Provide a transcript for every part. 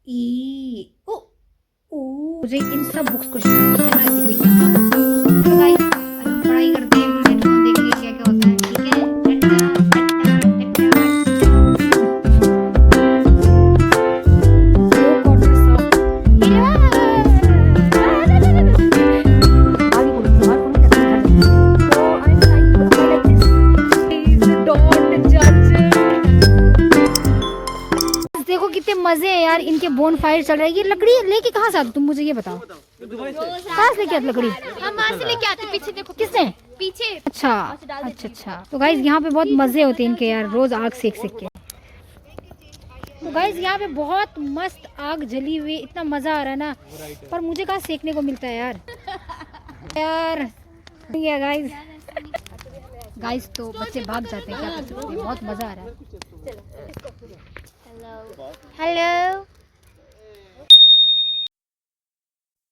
ओ ओ मुझे इन सब बुक्स को देखो यहाँ तो गाइस हम पढ़ाई करते हैं लेटर हम देखेंगे क्या क्या होता है ठीक है देखो कितने मजे हैं यार इनके बोन फायर चल रहा है। ये लकड़ी लेके कहाँ से आती तुम मुझे ये बताओ कहाँ से लेके आती लकड़ी? हम वहाँ से लेके आते पीछे देखो किसने? पीछे। अच्छा अच्छा अच्छा तो गाइज यहाँ पे बहुत मजे होते हैं इनके यार रोज आग सेक सेक के। तो गाइज यहाँ पे बहुत मस्त आग जली हुई इतना मजा आ रहा है ना पर मुझे कहाँ सेकने को मिलता है यार यार गाइज गाइज तो बच्चे भाग जाते हैं क्या कर सकते हैं बहुत मजा आ रहा है। हेलो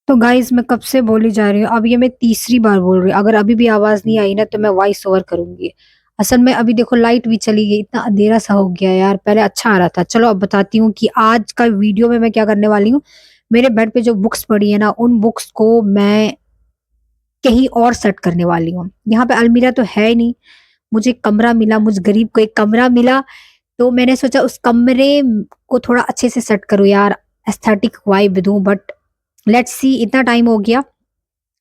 तो गाइज मैं कब से बोली जा रही हूँ अब ये मैं तीसरी बार बोल रही हूँ अगर अभी भी आवाज नहीं आई ना तो मैं वॉइस ओवर करूंगी। असल में अभी देखो लाइट भी चली गई इतना अंधेरा सा हो गया यार पहले अच्छा आ रहा था। चलो अब बताती हूँ कि आज का वीडियो में मैं क्या करने वाली हूँ। मेरे बेड पे जो बुक्स पड़ी है ना उन बुक्स को मैं कहीं और सेट करने वाली हूँ। यहाँ पे अलमीरा तो है ही नहीं मुझे कमरा मिला मुझ गरीब को एक कमरा मिला तो मैंने सोचा उस कमरे को थोड़ा अच्छे से सेट करूँ यार एस्थेटिक वाइब दूं बट लेट्स सी इतना टाइम हो गया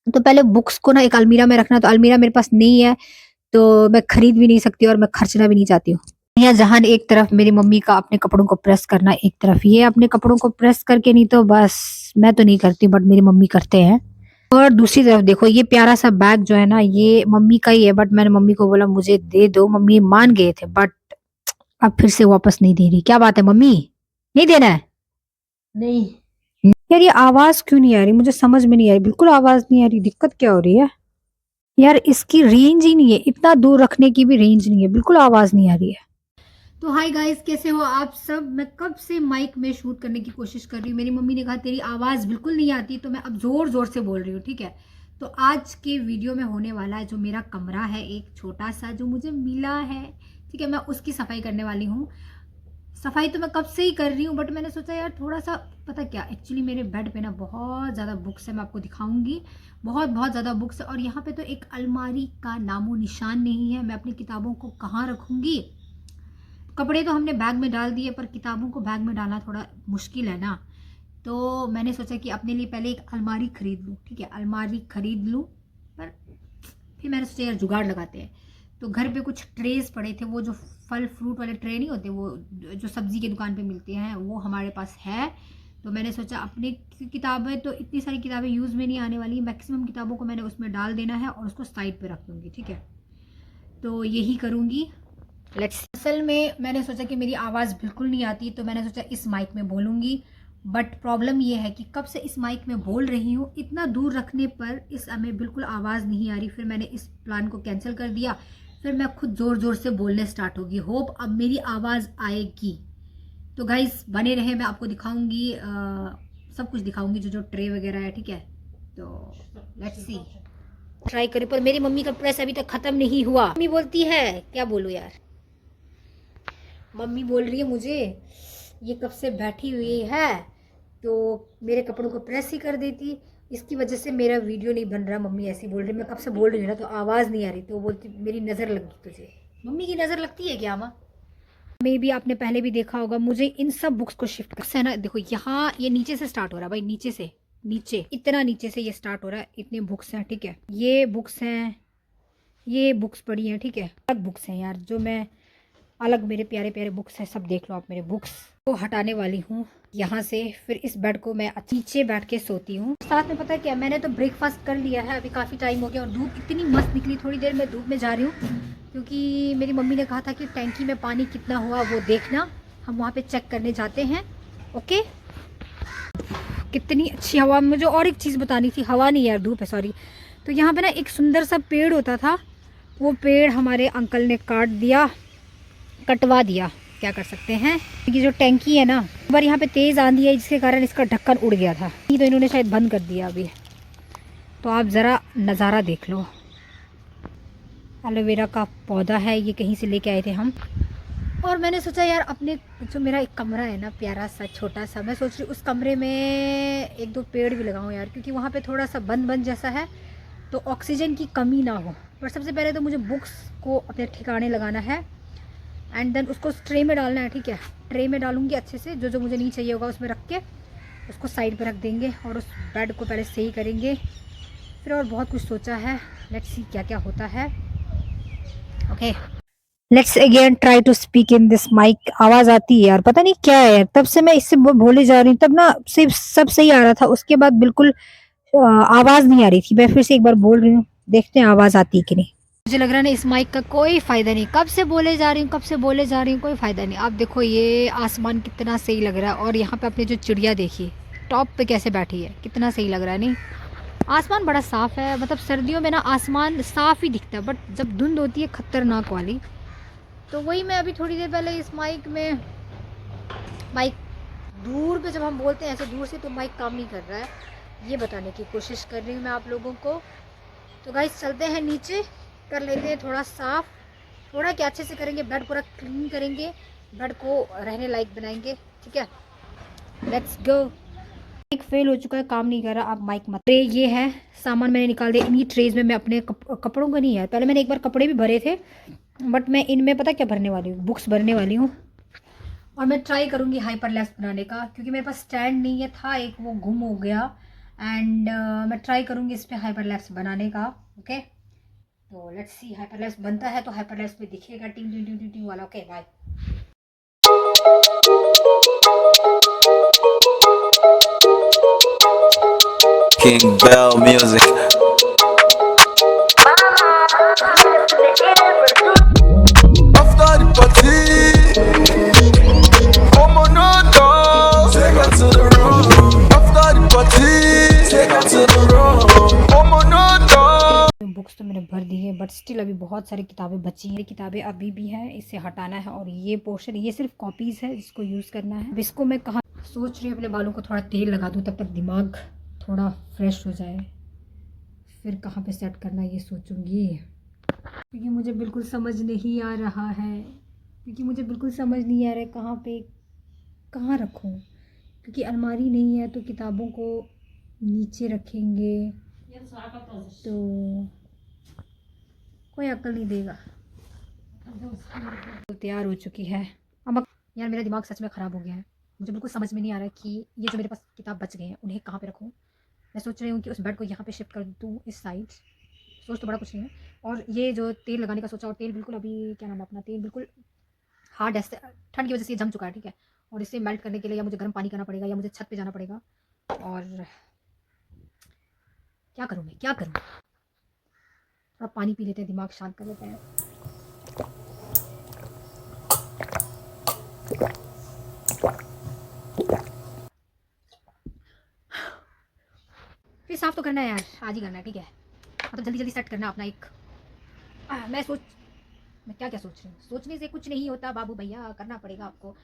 तो पहले बुक्स को ना एक अलमीरा में रखना तो अलमीरा मेरे पास नहीं है तो मैं खरीद भी नहीं सकती और मैं खर्चना भी नहीं चाहती हूँ। यहाँ जहां एक तरफ मेरी मम्मी का अपने कपड़ों को प्रेस करना एक तरफ ये अपने कपड़ों को प्रेस करके नहीं तो बस मैं तो नहीं करती बट मेरी मम्मी करते हैं। और दूसरी तरफ देखो ये प्यारा सा बैग जो है ना ये मम्मी का ही है बट मैंने मम्मी को बोला मुझे दे दो मम्मी मान गए थे बट अब फिर से वापस नहीं दे रही। क्या बात है मम्मी नहीं देना है? नहीं यार ये आवाज क्यों नहीं आ रही मुझे समझ में नहीं आ रही बिल्कुल आवाज नहीं आ रही दिक्कत क्या हो रही है यार इसकी रेंज ही नहीं है इतना दूर रखने की भी रेंज नहीं है बिल्कुल आवाज नहीं आ रही है। तो हाय गाइस कैसे हो आप सब। मैं कब से माइक में शूट करने की कोशिश कर रही हूँ। मेरी मम्मी ने कहा तेरी आवाज बिल्कुल नहीं आती तो मैं अब जोर जोर से बोल रही हूँ ठीक है। तो आज के वीडियो में होने वाला है जो मेरा कमरा है एक छोटा सा जो मुझे मिला है ठीक है मैं उसकी सफाई करने वाली हूँ। सफाई तो मैं कब से ही कर रही हूँ बट मैंने सोचा यार थोड़ा सा पता क्या एक्चुअली मेरे बेड पे ना बहुत ज़्यादा बुक्स है मैं आपको दिखाऊंगी बहुत बहुत ज़्यादा बुक्स है और यहाँ पे तो एक अलमारी का नामो निशान नहीं है। मैं अपनी किताबों को कहाँ रखूँगी। कपड़े तो हमने बैग में डाल दिए पर किताबों को बैग में डालना थोड़ा मुश्किल है ना तो मैंने सोचा कि अपने लिए पहले एक अलमारी खरीद लूँ ठीक है अलमारी खरीद लूँ पर फिर मैंने सोचा यार जुगाड़ लगाते हैं। तो घर पे कुछ ट्रेस पड़े थे वो जो फल फ्रूट वाले ट्रे नहीं होते वो जो सब्जी की दुकान पे मिलते हैं वो हमारे पास है। तो मैंने सोचा अपनी किताबें तो इतनी सारी किताबें यूज़ में नहीं आने वाली मैक्सिमम किताबों को मैंने उसमें डाल देना है और उसको साइड पे रख दूँगी ठीक है। तो यही करूँगी लेट्स। असल में मैंने सोचा कि मेरी आवाज़ बिल्कुल नहीं आती तो मैंने सोचा इस माइक में बोलूँगी बट प्रॉब्लम ये है कि कब से इस माइक में बोल रही हूँ इतना दूर रखने पर इस में बिल्कुल आवाज़ नहीं आ रही। फिर मैंने इस प्लान को कैंसिल कर दिया फिर मैं खुद ज़ोर ज़ोर से बोलने स्टार्ट होगी होप अब मेरी आवाज़ आएगी। तो गाइस बने रहे मैं आपको दिखाऊंगी सब कुछ दिखाऊंगी जो जो ट्रे वगैरह है ठीक है। तो लेट्स सी ट्राई करें पर मेरी मम्मी का प्रेस अभी तक ख़त्म नहीं हुआ। मम्मी बोलती है क्या बोलूँ यार मम्मी बोल रही है मुझे ये कब से बैठी हुई है तो मेरे कपड़ों को प्रेस ही कर देती इसकी वजह से मेरा वीडियो नहीं बन रहा। मम्मी ऐसी बोल रही मैं कब से बोल रही हूँ ना तो आवाज़ नहीं आ रही तो बोलती मेरी नज़र लगी तुझे। मम्मी की नज़र लगती है क्या माँ? मे भी आपने पहले भी देखा होगा मुझे इन सब बुक्स को शिफ्ट कर है ना। देखो यहाँ ये नीचे से स्टार्ट हो रहा है भाई नीचे से नीचे इतना नीचे से ये स्टार्ट हो रहा है इतने बुक्स हैं ठीक है। ये बुक्स हैं ये बुक्स पड़ी हैं ठीक है अलग बुक्स हैं यार जो मैं अलग मेरे प्यारे प्यारे बुक्स हैं सब देख लो आप मेरे बुक्स को हटाने वाली हूँ यहाँ से। फिर इस बेड को मैं नीचे बैठ के सोती हूँ। साथ में पता है क्या मैंने तो ब्रेकफास्ट कर लिया है अभी काफ़ी टाइम हो गया और धूप इतनी मस्त निकली थोड़ी देर में धूप में जा रही हूँ क्योंकि मेरी मम्मी ने कहा था कि टैंकी में पानी कितना हुआ वो देखना हम वहाँ पे चेक करने जाते हैं ओके। कितनी अच्छी हवा मुझे और एक चीज़ बतानी थी हवा नहीं यार धूप है सॉरी। तो यहाँ पे ना एक सुंदर सा पेड़ होता था वो पेड़ हमारे अंकल ने काट दिया कटवा दिया क्या कर सकते हैं क्योंकि जो टैंकी है ना बार यहाँ पे तेज़ आंधी है जिसके कारण इसका ढक्कन उड़ गया था ये तो इन्होंने शायद बंद कर दिया अभी। तो आप ज़रा नज़ारा देख लो एलोवेरा का पौधा है ये कहीं से लेके आए थे हम और मैंने सोचा यार अपने जो मेरा एक कमरा है ना प्यारा सा छोटा सा, मैं सोच रही उस कमरे में एक दो पेड़ भी लगाऊं यार, क्योंकि वहाँ पे थोड़ा सा बंद बंद जैसा है तो ऑक्सीजन की कमी ना हो। पर सबसे पहले तो मुझे बुक्स को अपने ठिकाने लगाना है एंड देन उसको ट्रे में डालना है। ठीक है, ट्रे में डालूंगी अच्छे से, जो जो मुझे नहीं चाहिए होगा उसमें रख के उसको साइड पे रख देंगे और उस बेड को पहले सही करेंगे। फिर और बहुत कुछ सोचा है, लेट्स सी क्या क्या होता है। Okay, let's again try to speak in this mic. आवाज आती है यार, पता नहीं क्या है यार, तब से मैं इससे भूले जा रही हूँ। तब ना सिर्फ सब सही आ रहा था, उसके बाद बिल्कुल आवाज नहीं आ रही थी। मैं फिर से एक बार बोल रही हूँ, देखते हैं आवाज आती है कि नहीं। मुझे लग रहा है ना इस माइक का कोई फायदा नहीं, कब से बोले जा रही हूँ, कब से बोले जा रही हूँ, कोई फायदा नहीं। आप देखो ये आसमान कितना सही लग रहा है, और यहाँ पे अपनी जो चिड़िया देखिए टॉप पे कैसे बैठी है, कितना सही लग रहा है। नहीं, आसमान बड़ा साफ है, मतलब सर्दियों में ना आसमान साफ ही दिखता है, बट जब धुंध होती है खतरनाक वाली, तो वही मैं अभी थोड़ी देर पहले इस माइक दूर पे जब हम बोलते हैं ऐसे दूर से तो माइक काम नहीं कर रहा है, ये बताने की कोशिश कर रही हूँ मैं आप लोगों को। तो गाइस चलते हैं नीचे, कर लेते हैं थोड़ा साफ, थोड़ा क्या अच्छे से करेंगे, बेड पूरा क्लीन करेंगे, बेड को रहने लायक बनाएंगे। ठीक है, लेट्स गो। माइक फेल हो चुका है, काम नहीं कर रहा। आप माइक मत। ट्रे ये है, सामान मैंने निकाल दिया। इन्हीं ट्रेज में मैं अपने कपड़ों का नहीं है, पहले मैंने एक बार कपड़े भी भरे थे, बट मैं इनमें पता क्या भरने वाली हूँ, बुक्स भरने वाली हूँ। और मैं ट्राई करूँगी हाइपरलैप्स बनाने का, क्योंकि मेरे पास स्टैंड नहीं है, था एक, वो गुम हो गया। एंड मैं ट्राई करूँगी इस पर हाइपरलैप्स बनाने का। ओके, तो लेट्स सी हाइपरलैप्स बनता है तो हाइपरलैप्स पे दिखेगा टिंग टिंग टिंग टिंग वाला। Okay bye. King Bell Music. After the party, come on, no dog. Take her to the room. After the party, take her to the room. Come on, no dog. Books तो मैंने भर दी है, बट स्टिल अभी बहुत सारी किताबें बची हैं। किताबें अभी भी हैं, इसे हटाना है। और ये पोर्शन, ये सिर्फ कॉपीज है जिसको यूज़ करना है। अब इसको मैं कहाँ सोच रही हूँ अपने बालों को थोड़ा तेल लगा दूँ, तब तक दिमाग थोड़ा फ्रेश हो जाए, फिर कहाँ पे सेट करना ये सोचूंगी। क्योंकि मुझे बिल्कुल समझ नहीं आ रहा है, कहाँ पे कहाँ रखूँ, क्योंकि अलमारी नहीं है तो किताबों को नीचे रखेंगे तो कोई अक्ल नहीं देगा। तो तैयार हो चुकी है। अब यार मेरा दिमाग सच में ख़राब हो गया है, मुझे बिल्कुल समझ में नहीं आ रहा है कि ये जो मेरे पास किताब बच गए हैं उन्हें कहाँ पे रखूँ। मैं सोच रही हूँ कि उस बेड को यहाँ पे शिफ्ट कर दूँ इस साइड। सोच तो बड़ा कुछ नहीं है। और ये जो तेल लगाने का सोचा, और तेल बिल्कुल अभी क्या नाम है अपना, तेल बिल्कुल हार्ड है, ठंड की वजह से ये जम चुका है। ठीक है, और इसे मेल्ट करने के लिए या मुझे गर्म पानी करना पड़ेगा या मुझे छत पे जाना पड़ेगा। और क्या करूँ मैं, क्या करूँ। थोड़ा पानी पी लेते हैं, दिमाग शांत कर लेते हैं। फिर साफ तो करना है यार, आज ही करना है। ठीक है, मतलब जल्दी जल्दी सेट करना अपना एक। मैं क्या क्या सोच रही हूँ, सोचने से कुछ नहीं होता बाबू भैया, करना पड़ेगा आपको।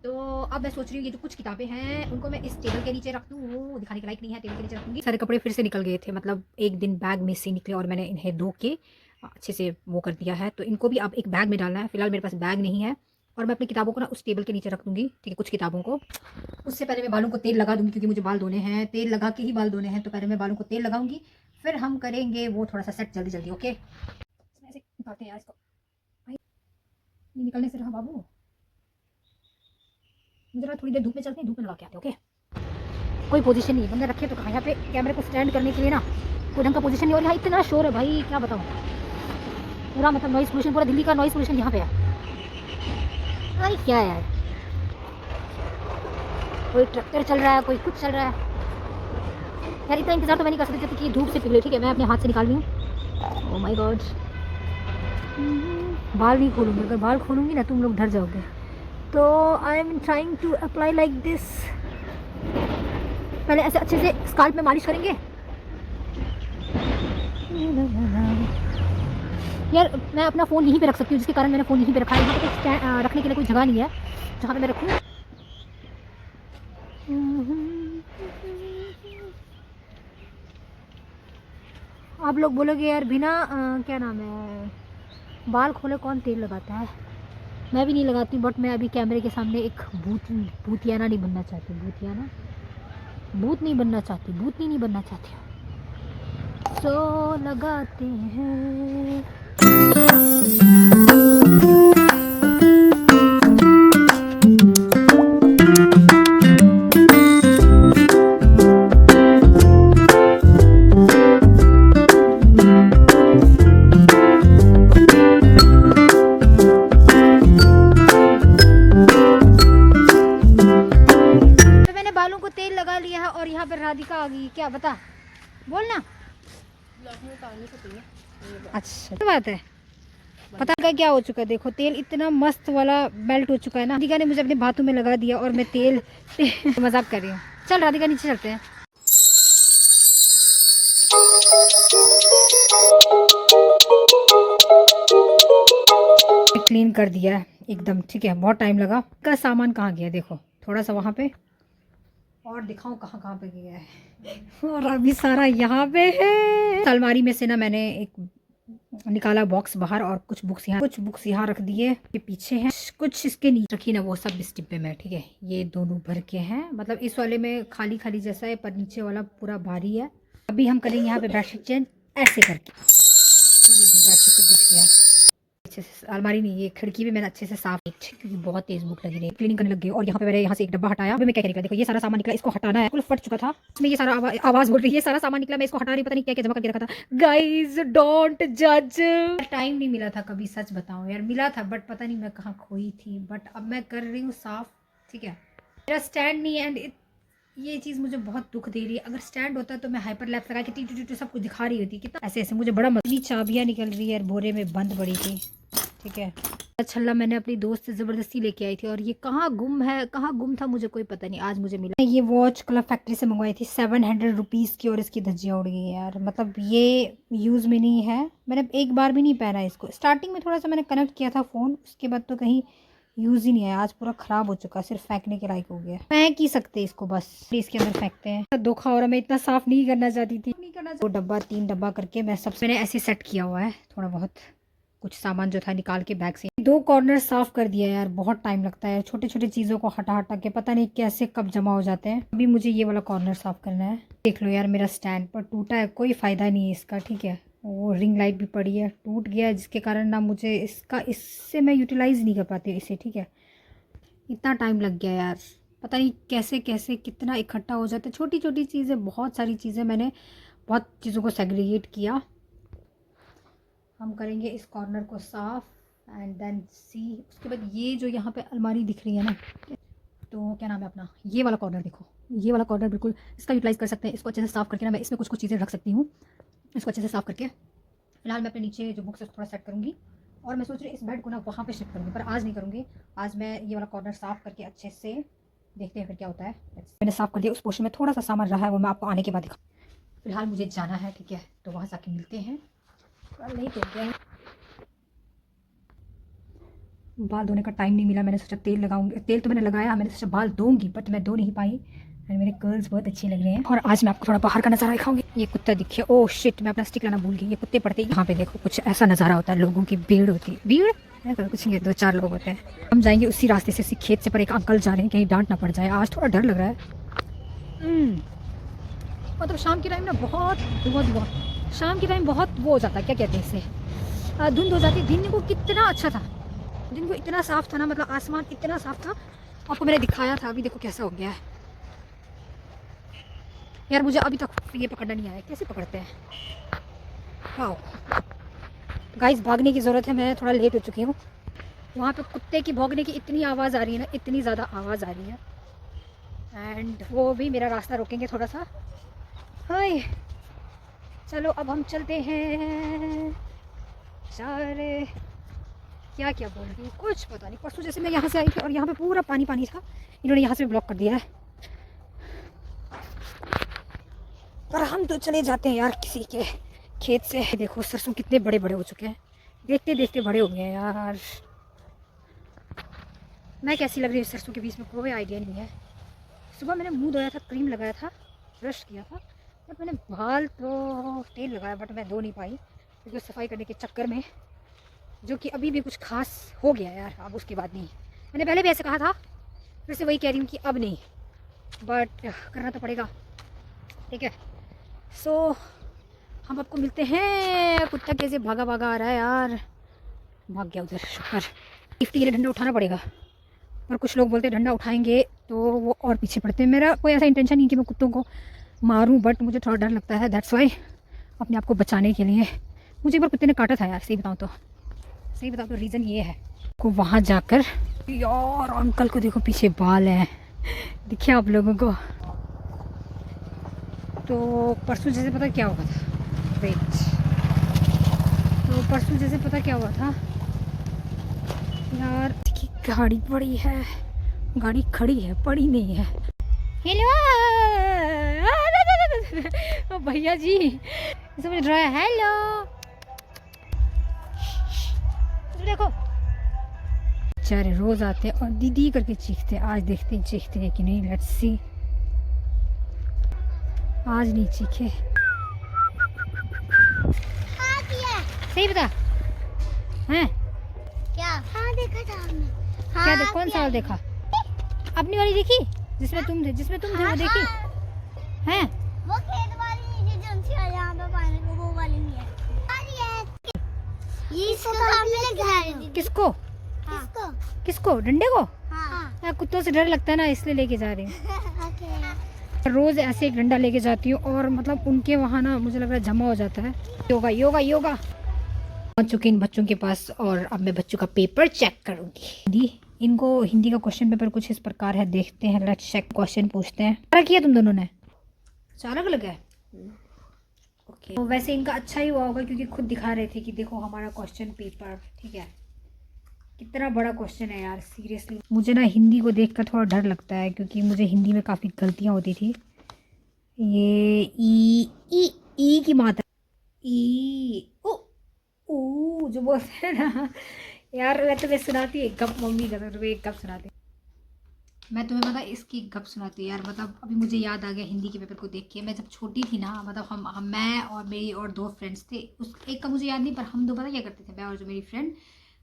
तो अब मैं सोच रही हूँ ये जो कुछ किताबें हैं उनको मैं इस टेबल के नीचे रख दूँ, वो दिखाने के लायक नहीं है, टेबल के नीचे रखूँगी। सारे कपड़े फिर से निकल गए थे, मतलब एक दिन बैग में से निकले और मैंने इन्हें धो के अच्छे से वो कर दिया है, तो इनको भी अब एक बैग में डालना है। फिलहाल मेरे पास बैग नहीं है, और मैं अपनी किताबों को ना उस टेबल के नीचे रख दूँगी। ठीक है, कुछ किताबों को। उससे पहले मैं बालों को तेल लगा दूँगी, क्योंकि मुझे बाल धोने हैं, तेल लगा के ही बाल धोने हैं। तो पहले मैं बालों को तेल लगाऊंगी, फिर हम करेंगे वो थोड़ा सा सेट जल्दी जल्दी। ओके, ऐसे निकालते हैं यार इसको, ये निकलने से रहा बाबू। मुझे थोड़ी देर धूप में चलते हैं, धूप में लगा के आते हैं। ओके, कोई पोजीशन नहीं है, बंदा रखे तो कहाँ। यहाँ पे कैमरे को स्टैंड करने के लिए ना कोई ढंग का पोजीशन नहीं। और यहाँ इतना शोर है भाई, क्या बताऊँ, पूरा मतलब नॉइस पोल्यूशन, पूरा दिल्ली का नॉइस पोल्यूशन यहाँ पे है। अरे क्या है यार, कोई ट्रैक्टर चल रहा है, कोई कुछ चल रहा है यार। इतना इंतजार तो मैं नहीं कर सकती जब तक कि धूप से पिघले। ठीक है, मैं अपने हाथ से निकाल रही हूँ। ओह माय गॉड, बाल नहीं खोलूँगी, अगर बाल खोलूँगी ना तुम लोग डर जाओगे। तो I am trying to apply like this. पहले ऐसे अच्छे से स्काल्प में मालिश करेंगे। यार मैं अपना फ़ोन यहीं पे रख सकती हूँ, जिसके कारण मैंने फ़ोन यहीं पे रखा है। यहाँ पे कुछ रखने के लिए कोई जगह नहीं है जहाँ पे मैं रखूँ। आप लोग बोलोगे यार बिना क्या नाम है, बाल खोले कौन तेल लगाता है। मैं भी नहीं लगाती, बट मैं अभी कैमरे के सामने एक भूतियाना नहीं बनना चाहती। भूतियाना, भूत नहीं बनना चाहती, भूतनी नहीं बनना चाहती। सो लगाते हैं। बालों को तेल लगा लिया है और यहाँ पे राधिका आ गई। क्या बता, बोलना। अच्छा तो बात है, पता का क्या हो चुका है। देखो तेल इतना मस्त वाला मेल्ट हो चुका है ना। राधिका ने मुझे अपने बातों में लगा दिया और मैं तेल मजाक कर रही हूँ। चल राधिका नीचे चलते हैं। क्लीन कर दिया है एकदम, ठीक है। बहुत टाइम लगा। का सामान कहाँ गया देखो, थोड़ा सा वहाँ पे और दिखाऊं कहाँ कहाँ पे गया है। और अभी सारा यहाँ पे है। अलमारी में से ना मैंने एक निकाला बॉक्स बाहर और कुछ बुक्स यहाँ रख दिए। ये पीछे हैं, कुछ इसके नीचे रखी ना, वो सब इस डिब्बे में, ठीक है। ये दोनों भर के हैं, मतलब इस वाले में खाली खाली जैसा है, पर नीचे वाला पूरा भारी है। अभी हम करेंगे यहाँ पे बेडशीट चेंज ऐसे करके। बेडशीट तो दिख गया अच्छे से। अलमारी नहीं, ये खिड़की भी मैंने अच्छे से साफ की, क्योंकि बहुत तेज भूख लगी रही, क्लीनिंग करने लग गई। और यहाँ पे मैंने यहाँ से एक डब्बा हटाया। अभी मैं क्या करेगा, देखो ये सारा सामान निकला, इसको हटाना है। कुल फट चुका था इसमें, ये सारा आवाज बोल रही है। ये सारा सामान निकला, मैं इसको हटा रही, पता नहीं क्या क्या जमा करके रखा था। गाइज डोंट जज। टाइम नहीं मिला था कभी, सच बताऊं यार, मिला था बट पता नहीं मैं कहाँ खोई थी। बट अब मैं कर रही हूँ साफ, ठीक है। मेरा स्टैंड नहीं है एंड ये चीज़ मुझे बहुत दुख दे रही है। अगर स्टैंड होता तो मैं हाइपर लैप्स लगा के टी सब कुछ दिखा रही होती। कितना ऐसे ऐसे मुझे बड़ा इतनी चाबियाँ निकल रही है, बोरे में बंद पड़ी थी, ठीक है। छल्ला मैंने अपनी दोस्त से ज़बरदस्ती लेके आई थी और ये कहाँ गुम है, कहाँ गुम था मुझे कोई पता नहीं, आज मुझे मिला। ये वॉच क्लब फैक्ट्री से मंगवाई थी 700 रुपीज़ की और इसकी धज्जियाँ उड़ गई है यार। मतलब ये यूज़ में नहीं है, मैंने एक बार भी नहीं पहना इसको। स्टार्टिंग में थोड़ा सा मैंने कनेक्ट किया था फ़ोन, उसके बाद तो कहीं यूज़ ही नहीं है। आज पूरा ख़राब हो चुका, सिर्फ फेंकने के लायक हो गया। फेंक ही सकते इसको, बस इसके अंदर फेंकते हैं। धोखा हो रहा, मैं इतना साफ़ नहीं करना चाहती थी। नहीं करना, 2 डब्बा 3 डब्बा करके मैंने ऐसे सेट किया हुआ है। थोड़ा बहुत कुछ सामान जो था निकाल के बैग से 2 कॉर्नर साफ कर दिया यार। बहुत टाइम लगता है, छोटे छोटे चीज़ों को हटा हटा के पता नहीं कैसे कब जमा हो जाते हैं। अभी मुझे ये वाला कॉर्नर साफ करना है। देख लो यार, मेरा स्टैंड पर टूटा है, कोई फ़ायदा नहीं है इसका, ठीक है। वो रिंग लाइट भी पड़ी है, टूट गया, जिसके कारण ना मुझे इससे मैं यूटिलाइज़ नहीं कर पाती इसे, ठीक है। इतना टाइम लग गया यार, पता नहीं कैसे कैसे कितना इकट्ठा हो जाता है। छोटी छोटी चीज़ें, बहुत सारी चीज़ें, मैंने बहुत चीज़ों को सेग्रीगेट किया। हम करेंगे इस कॉर्नर को साफ़ एंड देन सी। उसके बाद ये जो यहाँ पे अलमारी दिख रही है ना, तो क्या नाम है अपना, ये वाला कॉर्नर देखो, ये वाला कॉर्नर बिल्कुल इसका यूटिलाइज़ कर सकते हैं। इसको अच्छे से साफ़ करके ना मैं इसमें कुछ कुछ चीज़ें रख सकती हूँ। इसको अच्छे से साफ़ करके फिलहाल मैं अपने नीचे जो बुक्स है थोड़ा सेट करूँगी और मैं सोच रही इस बेड को ना वहाँ पे शिफ्ट करूँगी, पर आज नहीं करूँगी। आज मैं ये वाला कॉर्नर साफ़ करके अच्छे से देखते हैं फिर क्या होता है। मैंने साफ़ कर दिया, उस पोर्शन में थोड़ा सा सामान रहा है, वो मैं आपको आने के बाद दिखा। फिलहाल मुझे जाना है, ठीक है, तो वहाँ जाके मिलते हैं। नहीं तो क्या, बाल धोने का टाइम नहीं मिला। मैंने सोचा तेल लगाऊंगी, तेल तो मैंने लगाया, मैंने सोचा बाल धोऊंगी बट मैं धो नहीं पाई। मेरे कर्ल्स बहुत अच्छे लग रहे हैं। और आज मैं आपको थोड़ा बाहर का नज़ारा दिखाऊंगी। ये कुत्ता दिखे, ओह शिट, मैं अपना स्टिक लाना भूल गई। ये कुत्ते पड़ते ही यहाँ पे देखो, कुछ ऐसा नज़ारा होता है, लोगों की भीड़ होती है। भीड़ कुछ नहीं, 2-4 लोग होते हैं। हम जाएंगे उसी रास्ते से, उसी खेत से, पर एक अंकल जा रहे हैं, कहीं डांट ना पड़ जाए। आज थोड़ा डर लग रहा है। मतलब शाम के टाइम ना बहुत शाम के टाइम बहुत वो हो जाता है, क्या कहते हैं इसे, धुंध हो जाती है। दिन को कितना अच्छा था, दिन को इतना साफ़ था ना, मतलब आसमान इतना साफ़ था, आपको मैंने दिखाया था। अभी देखो कैसा हो गया है यार। मुझे अभी तक ये पकड़ना नहीं आया, कैसे पकड़ते हैं। वाओ गाइस, भागने की ज़रूरत है, मैं थोड़ा लेट हो चुकी हूँ। वहाँ पे कुत्ते की भौंकने की इतनी आवाज़ आ रही है ना, इतनी ज़्यादा आवाज़ आ रही है। एंड वो भी मेरा रास्ता रोकेंगे थोड़ा सा। हाय चलो अब हम चलते हैं। सारे क्या क्या बोल रही है कुछ पता नहीं। परसों जैसे मैं यहाँ से आई थी और यहाँ पे पूरा पानी पानी था, इन्होंने यहाँ से ब्लॉक कर दिया है। पर हम तो चले जाते हैं यार किसी के खेत से। देखो सरसों कितने बड़े बड़े हो चुके हैं, देखते देखते बड़े हो गए हैं यार। मैं कैसी लग रही हूँ सरसों के बीच में कोई आइडिया नहीं है। सुबह मैंने मुंह धोया था, क्रीम लगाया था, ब्रश किया था, बट मैंने बाल तो तेल लगाया बट मैं धो नहीं पाई क्योंकि सफाई करने के चक्कर में जो कि अभी भी कुछ खास हो गया यार, अब उसके बाद नहीं। मैंने पहले भी ऐसे कहा था, फिर से वही कह रही हूँ कि अब नहीं, बट करना तो पड़ेगा, ठीक है। सो हम आपको मिलते हैं। कुत्ता कैसे भागा भागा आ रहा है यार, भाग गया उधर। शुक्र, सेफ्टी के लिए डंडा उठाना पड़ेगा, और कुछ लोग बोलते हैं डंडा उठाएंगे तो वो और पीछे पड़ते हैं। मेरा कोई ऐसा इंटेंशन नहीं कि मैं कुत्तों को मारूं, बट मुझे थोड़ा डर लगता है, दैट्स वाई अपने आप को बचाने के लिए। मुझे एक बार कुत्ते ने काटा था यार, सही बताऊँ तो रीज़न ये है को वहाँ जाकर। यार अंकल को देखो, पीछे बाल हैं, दिखे आप लोगों को? तो परसों जैसे पता क्या हुआ था, वेट, तो परसों जैसे पता क्या हुआ था यार, की गाड़ी पड़ी है, गाड़ी खड़ी है, पड़ी नहीं है। हेलो भैया जी समझ रहा है, हेलो देखो बेचारे रोज आते हैं और दीदी करके चीखते हैं। आज देखते हैं चीखते हैं कि नहीं, लेट्स सी। आज नहीं चीखे, सही बता हैं क्या? हाँ देखा था हमने। क्या देख, कौन सा वाला देखा? अपनी वाली देखी जिसमें तुम थे, वो देखी हैं? वो खेत वाली नहीं, जो उनसे यहाँ पे पानी को वो वाली नहीं है। ये इसको सामने घर किसको? किसको? किसको? डंडे को? हाँ। यार कुत्तों से डर लगता है ना, इसलिए लेके जा रही हूँ। ओके। रोज ऐसे एक डंडा लेके जाती हूँ, और मतलब उनके वहाँ ना मुझे लग रहा है जमा हो जाता है। योगा योगा योगा। पहुँच चुके इन बच्चों के पास, और अब मैं बच्चों का पेपर चेक करूँगी। हिंदी, इनको हिंदी का क्वेश्चन पेपर कुछ इस प्रकार है, देखते हैं, लेट्स चेक। क्वेश्चन पूछते हैं। क्या किया तुम दोनों ने? अलग अलग है, ओके। तो वैसे इनका अच्छा ही हुआ होगा, क्योंकि खुद दिखा रहे थे कि देखो हमारा क्वेश्चन पेपर, ठीक है। कितना बड़ा क्वेश्चन है यार, सीरियसली। मुझे ना हिंदी को देखकर थोड़ा डर लगता है, क्योंकि मुझे हिंदी में काफ़ी गलतियाँ होती थी। ये ई की मात्रा, ई ओ जो बोलते हैं ना यार, मैं तुम्हें सुनाती एक गप, मम्मी का तुम्हें एक गप सुनाती। मैं तुम्हें मतलब इसकी गप सुनाती यार, मतलब अभी मुझे याद आ गया हिंदी के पेपर को देख के। मैं जब छोटी थी ना, मतलब हम मैं और मेरी और दो फ्रेंड्स थे, उस एक का मुझे याद नहीं, पर हम दो पता क्या करते थे, मैं और जो मेरी फ्रेंड,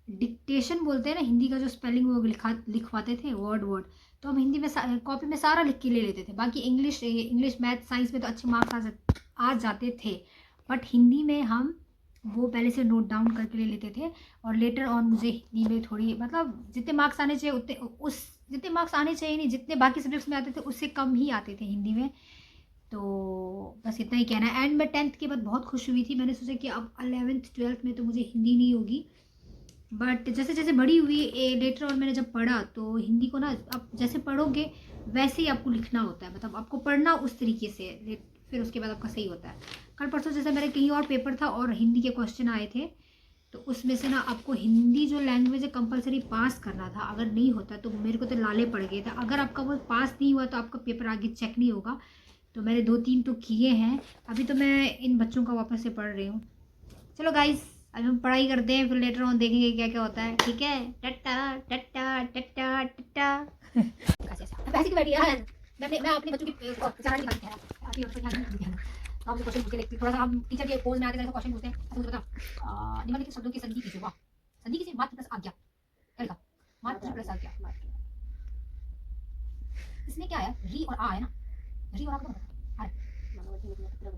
डिक्टेशन बोलते हैं ना हिंदी का, जो स्पेलिंग वो लिखवाते थे वर्ड, तो हम हिंदी में कॉपी में सारा लिख के ले लेते थे। बाकी इंग्लिश मैथ साइंस में तो अच्छे मार्क्स आ जाते थे, बट हिंदी में हम वो पहले से नोट डाउन करके ले लेते थे। और लेटर ऑन मुझे हिंदी में थोड़ी, मतलब जितने मार्क्स आने चाहिए उतने, जितने मार्क्स आने चाहिए नहीं, जितने बाकी सब्जेक्ट्स में आते थे उससे कम ही आते थे हिंदी में। तो बस इतना ही कहना है। एंड मैं 10th के बाद बहुत खुश हुई थी, मैंने सोचा कि अब 11th 12th में तो मुझे हिंदी नहीं होगी। बट जैसे जैसे बड़ी हुई लेटर ऑन मैंने जब पढ़ा, तो हिंदी को ना आप जैसे पढ़ोगे वैसे ही आपको लिखना होता है, मतलब आपको पढ़ना उस तरीके से, फिर उसके बाद आपका सही होता है। कल परसों जैसे मेरे कहीं और पेपर था और हिंदी के क्वेश्चन आए थे, तो उसमें से ना आपको हिंदी जो लैंग्वेज है कंपलसरी पास करना था। अगर नहीं होता तो मेरे को तो लाले पड़ गए थे। अगर आपका वो पास नहीं हुआ तो आपका पेपर आगे चेक नहीं होगा। तो मैंने 2-3 तो किए हैं। अभी तो मैं इन बच्चों का वापस से पढ़ रही हूँ। चलो गाइस, अभी हम पढ़ाई करते हैं, फिर लेटर ऑन देखेंगे क्या क्या होता है, ठीक है। टट्टा टट्टा टट्टा टट्टा ऐसे की बैठी यार, मैं अपने बच्चों की चारा नहीं खाती है। तो हम क्वेश्चन पूछ के देखते, थोड़ा सा हम टीचर के पोज में आते हैं, क्वेश्चन पूछते हैं। मुझे बताओ, निम्नलिखित शब्दों की संधि कीजिए। वाह, संधि कीजिए, मात्र प्लस आज्ञा, क्या लिखा? मात्र प्लस आज्ञा। इसमें क्या है, री और आ है ना, री और आ को पता है,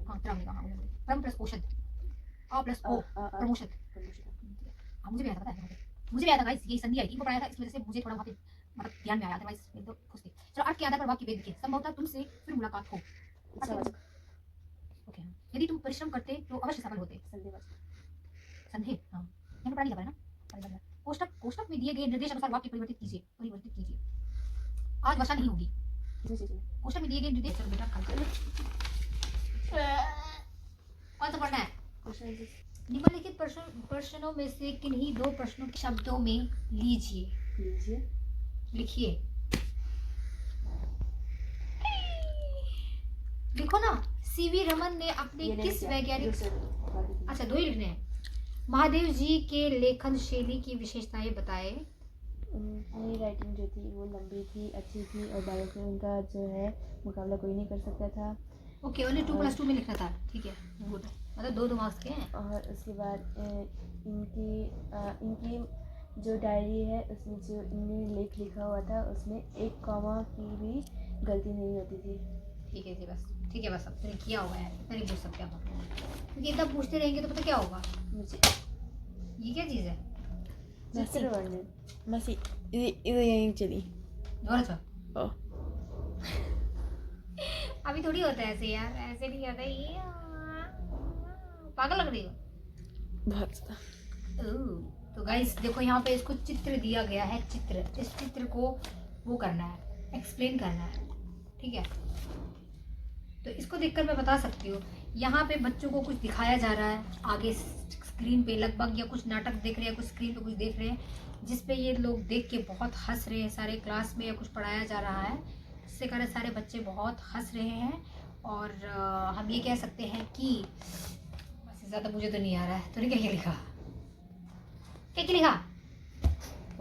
हां त्रम लिखा, हां परम प्लस औषध, आ प्लस ओ प्रमोशन। हां मुझे भी आता, पता है मुझे भी आता गाइस, ये संधि आई थी, इनको पढ़ाया था, इस वजह से मुझे थोड़ा बहुत मतलब ध्यान में आया, अदरवाइज मैं तो खुश थी। चलो अर्थ के आधार पर वाक्य भेद लिखिए। संभवतः तुमसे फिर मुलाकात हो। ओके, यदि तुम परिश्रम करते तो अवश्य सफल होते। संदेह, हाँ मैंने पढ़ा लिखा है ना। कोष्ठक में दिए गए निर्देश अनुसार वाक्य परिवर्तित कीजिए। आज वर्षा नहीं होगी। कोष्ठक में दिए गए निर्देश, चलो बेटा कौन सा पढ़ना है? निम्नलिखित प्रश्नों में से किन्हीं 2 प्रश्नों के शब्दों में लिखिए। लिखो ना। सीवी रमन ने अपने किस वैज्ञानिक, अच्छा 2 ही लिखने हैं। महादेव जी के लेखन शैली की विशेषताएं बताएं। मेरी राइटिंग जो थी वो लंबी थी, अच्छी थी, और बायोस में उनका जो है मुकाबला कोई नहीं कर सकता था। ओके, ओनली 2+2 में लिखना था, ठीक है, गुड। मतलब 2 मार्क्स के हैं। और उसके बाद इनकी जो डायरी है उसमें जो इनने लेख लिखा हुआ था उसमें एक कॉमा की भी गलती नहीं होती थी। ठीक है जी, बस ठीक है, बस अब तूने किया होगा यार, इतना नहीं पूछ सकते आप, क्योंकि इतना पूछते रहेंगे तो पता क्या होगा। मुझे ये क्या चीज़ है? Master Warner masih itu yang jadi. और अच्छा, Oh. अभी थोड़ी होता है ऐसे यार, ऐसे नहीं होता ये। पागल लग रही हो। बहुत तो गाइस देखो यहाँ पे इसको चित्र दिया गया है, चित्र, इस चित्र को वो करना है, एक्सप्लेन करना है, ठीक है। तो इसको देखकर मैं बता सकती हूँ, यहाँ पे बच्चों को कुछ दिखाया जा रहा है आगे स्क्रीन पे लगभग, या कुछ नाटक देख रहे हैं, कुछ स्क्रीन पे कुछ देख रहे हैं, जिसपे ये लोग देख के बहुत हंस रहे हैं सारे क्लास में, या कुछ पढ़ाया जा रहा है जिससे कारण सारे बच्चे बहुत हंस रहे हैं। और हम ये कह सकते हैं कि बस, ज़्यादा मुझे तो नहीं आ रहा है। तूने क्या क्या लिखा, क्या क्या लिखा?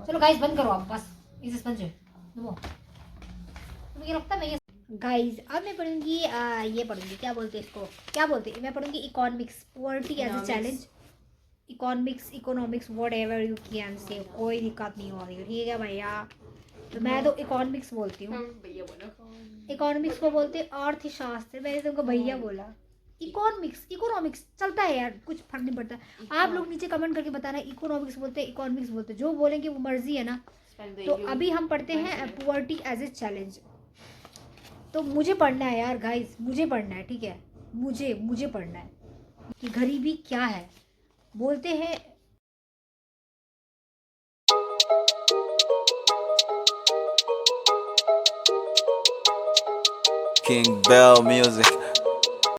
चलो गाइस बंद करो आप, बस इसे समझो। तुम्हें क्या लगता है मैं ये गाइस, अब मैं पढ़ूंगी ये पढ़ूंगी, क्या बोलते हैं इसको, क्या बोलते हैं, मैं पढ़ूंगी economics, poverty as a challenge, economics what ever you can say, कोई दिक्कत नहीं हो रही है, ठीक है भैया। तो मैं तो इकोनॉमिक्स बोलती हूँ, इकोनॉमिक्स को बोलते हैं अर्थशास्त्र, मैंने तुमको भैया बोला। इकोनॉमिक्स चलता है यार, कुछ फर्क नहीं पड़ता। आप लोग नीचे कमेंट करके बताना इकोनॉमिक्स बोलते हैं, इकोनॉमिक्स बोलते हैं, जो बोलेंगे वो मर्जी है ना। तो अभी हम पढ़ते हैं पॉवर्टी एज ए चैलेंज। तो मुझे पढ़ना है यार गाइस, मुझे पढ़ना है, ठीक है, मुझे पढ़ना है कि गरीबी क्या है। बोलते हैं King Bell music.